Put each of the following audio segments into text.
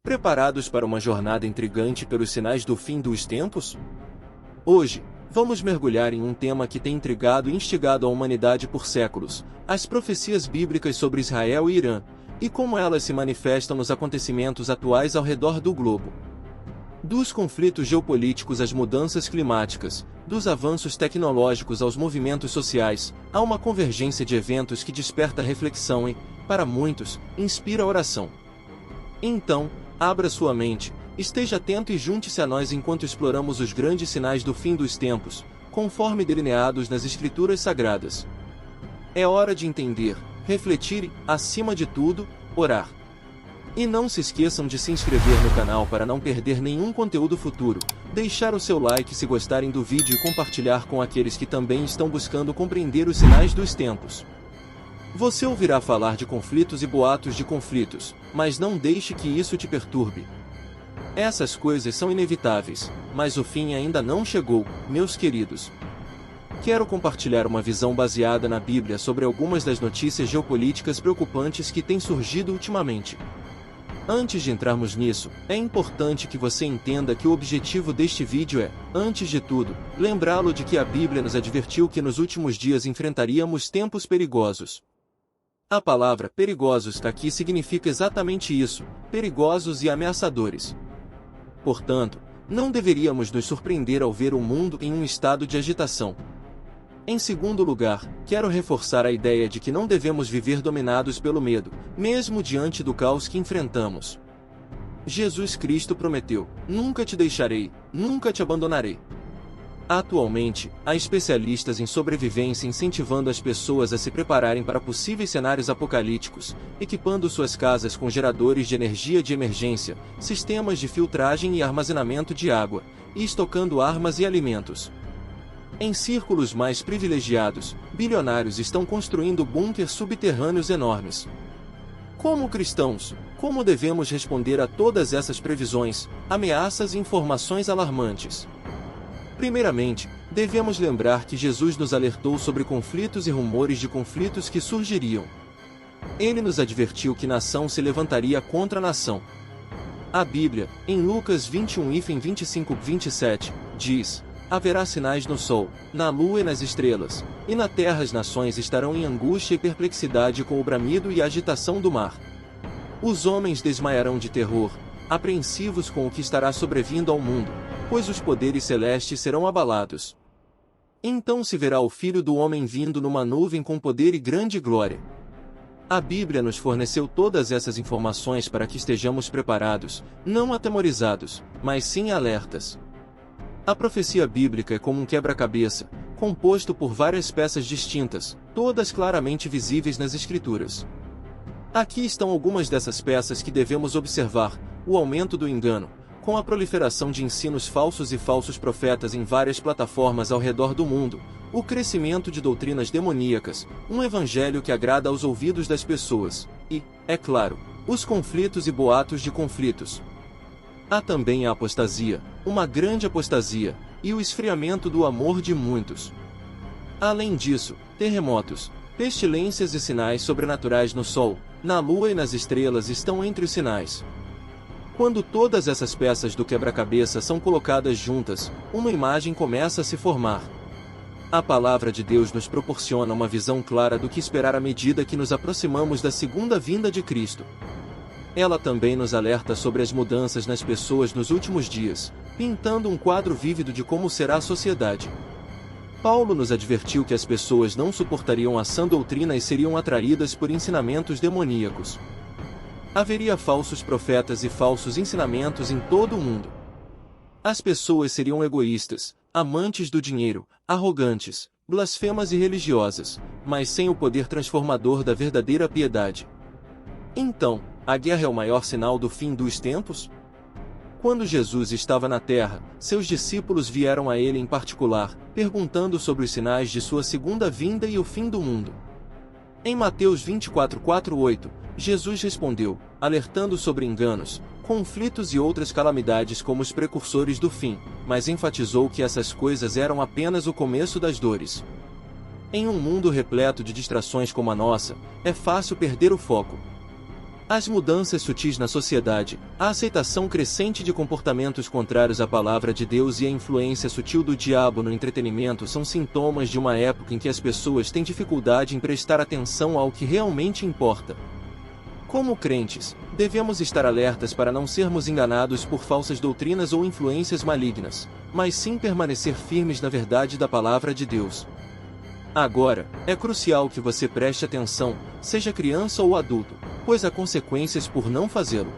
Preparados para uma jornada intrigante pelos sinais do fim dos tempos? Hoje, vamos mergulhar em um tema que tem intrigado e instigado a humanidade por séculos: as profecias bíblicas sobre Israel e Irã, e como elas se manifestam nos acontecimentos atuais ao redor do globo. Dos conflitos geopolíticos às mudanças climáticas, dos avanços tecnológicos aos movimentos sociais, há uma convergência de eventos que desperta reflexão e, para muitos, inspira oração. Então, abra sua mente, esteja atento e junte-se a nós enquanto exploramos os grandes sinais do fim dos tempos, conforme delineados nas Escrituras Sagradas. É hora de entender, refletir e, acima de tudo, orar. E não se esqueçam de se inscrever no canal para não perder nenhum conteúdo futuro, deixar o seu like se gostarem do vídeo e compartilhar com aqueles que também estão buscando compreender os sinais dos tempos. Você ouvirá falar de conflitos e boatos de conflitos, mas não deixe que isso te perturbe. Essas coisas são inevitáveis, mas o fim ainda não chegou, meus queridos. Quero compartilhar uma visão baseada na Bíblia sobre algumas das notícias geopolíticas preocupantes que têm surgido ultimamente. Antes de entrarmos nisso, é importante que você entenda que o objetivo deste vídeo é, antes de tudo, lembrá-lo de que a Bíblia nos advertiu que nos últimos dias enfrentaríamos tempos perigosos. A palavra perigosos aqui significa exatamente isso, perigosos e ameaçadores. Portanto, não deveríamos nos surpreender ao ver o mundo em um estado de agitação. Em segundo lugar, quero reforçar a ideia de que não devemos viver dominados pelo medo, mesmo diante do caos que enfrentamos. Jesus Cristo prometeu: "Nunca te deixarei, nunca te abandonarei." Atualmente, há especialistas em sobrevivência incentivando as pessoas a se prepararem para possíveis cenários apocalípticos, equipando suas casas com geradores de energia de emergência, sistemas de filtragem e armazenamento de água, e estocando armas e alimentos. Em círculos mais privilegiados, bilionários estão construindo bunkers subterrâneos enormes. Como cristãos, como devemos responder a todas essas previsões, ameaças e informações alarmantes? Primeiramente, devemos lembrar que Jesus nos alertou sobre conflitos e rumores de conflitos que surgiriam. Ele nos advertiu que nação se levantaria contra nação. A Bíblia, em Lucas 21:25-27, diz: "Haverá sinais no sol, na lua e nas estrelas, e na terra as nações estarão em angústia e perplexidade com o bramido e a agitação do mar. Os homens desmaiarão de terror, apreensivos com o que estará sobrevindo ao mundo, pois os poderes celestes serão abalados. Então se verá o Filho do Homem vindo numa nuvem com poder e grande glória." A Bíblia nos forneceu todas essas informações para que estejamos preparados, não atemorizados, mas sim alertas. A profecia bíblica é como um quebra-cabeça, composto por várias peças distintas, todas claramente visíveis nas Escrituras. Aqui estão algumas dessas peças que devemos observar: o aumento do engano, com a proliferação de ensinos falsos e falsos profetas em várias plataformas ao redor do mundo, o crescimento de doutrinas demoníacas, um evangelho que agrada aos ouvidos das pessoas, e, é claro, os conflitos e boatos de conflitos. Há também a apostasia, uma grande apostasia, e o esfriamento do amor de muitos. Além disso, terremotos, pestilências e sinais sobrenaturais no sol, na lua e nas estrelas estão entre os sinais. Quando todas essas peças do quebra-cabeça são colocadas juntas, uma imagem começa a se formar. A palavra de Deus nos proporciona uma visão clara do que esperar à medida que nos aproximamos da segunda vinda de Cristo. Ela também nos alerta sobre as mudanças nas pessoas nos últimos dias, pintando um quadro vívido de como será a sociedade. Paulo nos advertiu que as pessoas não suportariam a sã doutrina e seriam atraídas por ensinamentos demoníacos. Haveria falsos profetas e falsos ensinamentos em todo o mundo. As pessoas seriam egoístas, amantes do dinheiro, arrogantes, blasfemas e religiosas, mas sem o poder transformador da verdadeira piedade. Então, a guerra é o maior sinal do fim dos tempos? Quando Jesus estava na terra, seus discípulos vieram a ele em particular, perguntando sobre os sinais de sua segunda vinda e o fim do mundo. Em Mateus 24:4-8, Jesus respondeu, alertando sobre enganos, conflitos e outras calamidades como os precursores do fim, mas enfatizou que essas coisas eram apenas o começo das dores. Em um mundo repleto de distrações como a nossa, é fácil perder o foco. As mudanças sutis na sociedade, a aceitação crescente de comportamentos contrários à palavra de Deus e a influência sutil do diabo no entretenimento são sintomas de uma época em que as pessoas têm dificuldade em prestar atenção ao que realmente importa. Como crentes, devemos estar alertas para não sermos enganados por falsas doutrinas ou influências malignas, mas sim permanecer firmes na verdade da palavra de Deus. Agora, é crucial que você preste atenção, seja criança ou adulto, pois há consequências por não fazê-lo.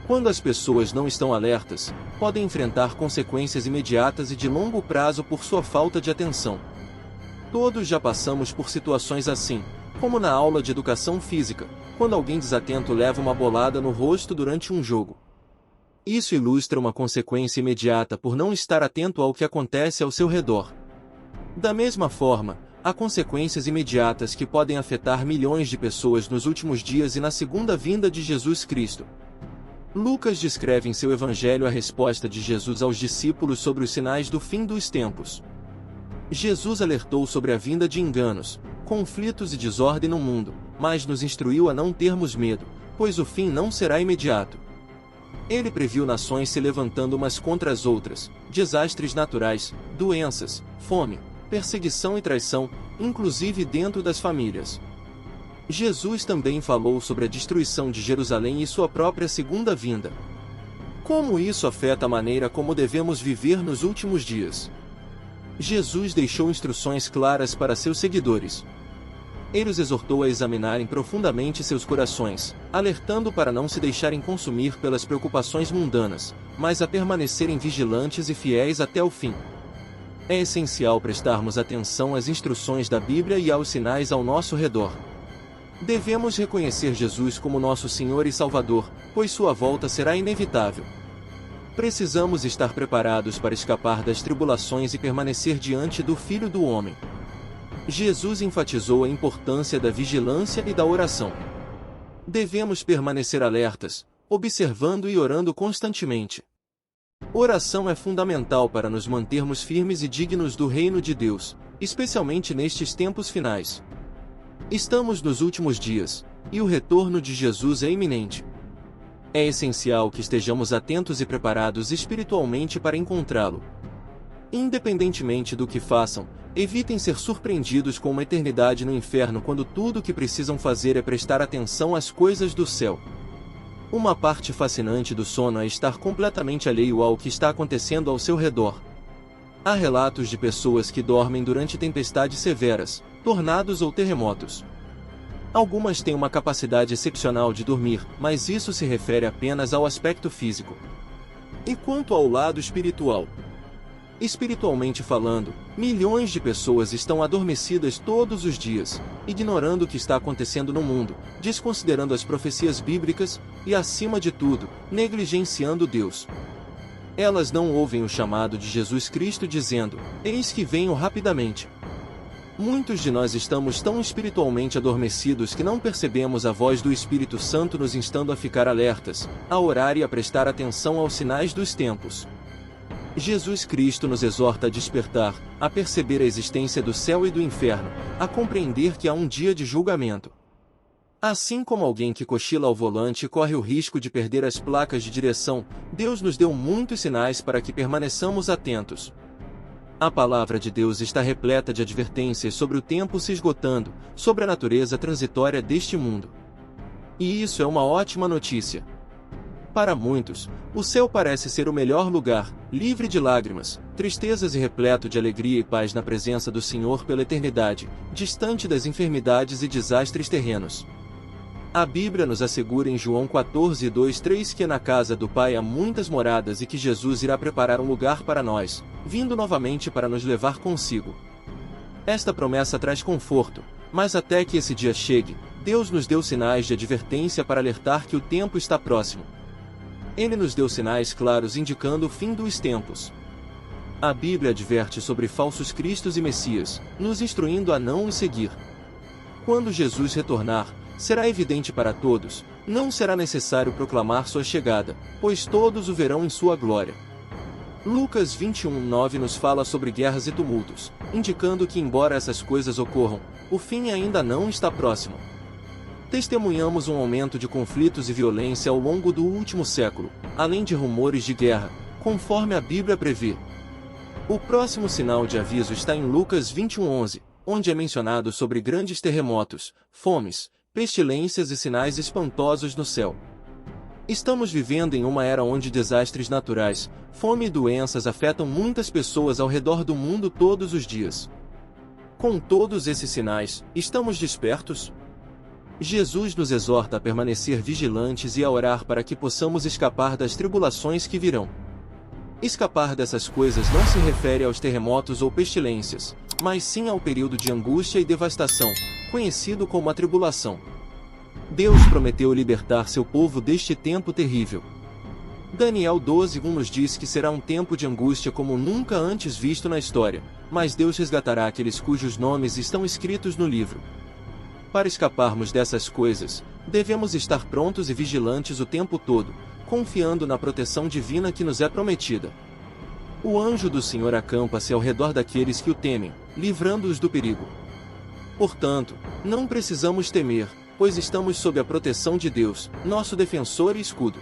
Quando as pessoas não estão alertas, podem enfrentar consequências imediatas e de longo prazo por sua falta de atenção. Todos já passamos por situações assim, como na aula de educação física, quando alguém desatento leva uma bolada no rosto durante um jogo. Isso ilustra uma consequência imediata por não estar atento ao que acontece ao seu redor. Da mesma forma, há consequências imediatas que podem afetar milhões de pessoas nos últimos dias e na segunda vinda de Jesus Cristo. Lucas descreve em seu evangelho a resposta de Jesus aos discípulos sobre os sinais do fim dos tempos. Jesus alertou sobre a vinda de enganos, conflitos e desordem no mundo, mas nos instruiu a não termos medo, pois o fim não será imediato. Ele previu nações se levantando umas contra as outras, desastres naturais, doenças, fome, perseguição e traição, inclusive dentro das famílias. Jesus também falou sobre a destruição de Jerusalém e sua própria segunda vinda. Como isso afeta a maneira como devemos viver nos últimos dias? Jesus deixou instruções claras para seus seguidores. Ele os exortou a examinarem profundamente seus corações, alertando para não se deixarem consumir pelas preocupações mundanas, mas a permanecerem vigilantes e fiéis até o fim. É essencial prestarmos atenção às instruções da Bíblia e aos sinais ao nosso redor. Devemos reconhecer Jesus como nosso Senhor e Salvador, pois sua volta será inevitável. Precisamos estar preparados para escapar das tribulações e permanecer diante do Filho do Homem. Jesus enfatizou a importância da vigilância e da oração. Devemos permanecer alertas, observando e orando constantemente. Oração é fundamental para nos mantermos firmes e dignos do reino de Deus, especialmente nestes tempos finais. Estamos nos últimos dias, e o retorno de Jesus é iminente. É essencial que estejamos atentos e preparados espiritualmente para encontrá-lo. Independentemente do que façam, evitem ser surpreendidos com uma eternidade no inferno quando tudo o que precisam fazer é prestar atenção às coisas do céu. Uma parte fascinante do sono é estar completamente alheio ao que está acontecendo ao seu redor. Há relatos de pessoas que dormem durante tempestades severas, tornados ou terremotos. Algumas têm uma capacidade excepcional de dormir, mas isso se refere apenas ao aspecto físico. E quanto ao lado espiritual? Espiritualmente falando, milhões de pessoas estão adormecidas todos os dias, ignorando o que está acontecendo no mundo, desconsiderando as profecias bíblicas e, acima de tudo, negligenciando Deus. Elas não ouvem o chamado de Jesus Cristo dizendo: "Eis que venho rapidamente". Muitos de nós estamos tão espiritualmente adormecidos que não percebemos a voz do Espírito Santo nos instando a ficar alertas, a orar e a prestar atenção aos sinais dos tempos. Jesus Cristo nos exorta a despertar, a perceber a existência do céu e do inferno, a compreender que há um dia de julgamento. Assim como alguém que cochila ao volante corre o risco de perder as placas de direção, Deus nos deu muitos sinais para que permaneçamos atentos. A palavra de Deus está repleta de advertências sobre o tempo se esgotando, sobre a natureza transitória deste mundo. E isso é uma ótima notícia. Para muitos, o céu parece ser o melhor lugar, livre de lágrimas, tristezas e repleto de alegria e paz na presença do Senhor pela eternidade, distante das enfermidades e desastres terrenos. A Bíblia nos assegura em João 14:2-3 que na casa do Pai há muitas moradas e que Jesus irá preparar um lugar para nós, vindo novamente para nos levar consigo. Esta promessa traz conforto, mas até que esse dia chegue, Deus nos deu sinais de advertência para alertar que o tempo está próximo. Ele nos deu sinais claros indicando o fim dos tempos. A Bíblia adverte sobre falsos cristos e messias, nos instruindo a não os seguir. Quando Jesus retornar, será evidente para todos, não será necessário proclamar sua chegada, pois todos o verão em sua glória. Lucas 21:9 nos fala sobre guerras e tumultos, indicando que embora essas coisas ocorram, o fim ainda não está próximo. Testemunhamos um aumento de conflitos e violência ao longo do último século, além de rumores de guerra, conforme a Bíblia prevê. O próximo sinal de aviso está em Lucas 21:11, onde é mencionado sobre grandes terremotos, fomes, pestilências e sinais espantosos no céu. Estamos vivendo em uma era onde desastres naturais, fome e doenças afetam muitas pessoas ao redor do mundo todos os dias. Com todos esses sinais, estamos despertos? Jesus nos exorta a permanecer vigilantes e a orar para que possamos escapar das tribulações que virão. Escapar dessas coisas não se refere aos terremotos ou pestilências, mas sim ao período de angústia e devastação, conhecido como a tribulação. Deus prometeu libertar seu povo deste tempo terrível. Daniel 12:1 nos diz que será um tempo de angústia como nunca antes visto na história, mas Deus resgatará aqueles cujos nomes estão escritos no livro. Para escaparmos dessas coisas, devemos estar prontos e vigilantes o tempo todo, confiando na proteção divina que nos é prometida. O anjo do Senhor acampa-se ao redor daqueles que o temem, livrando-os do perigo. Portanto, não precisamos temer, pois estamos sob a proteção de Deus, nosso defensor e escudo.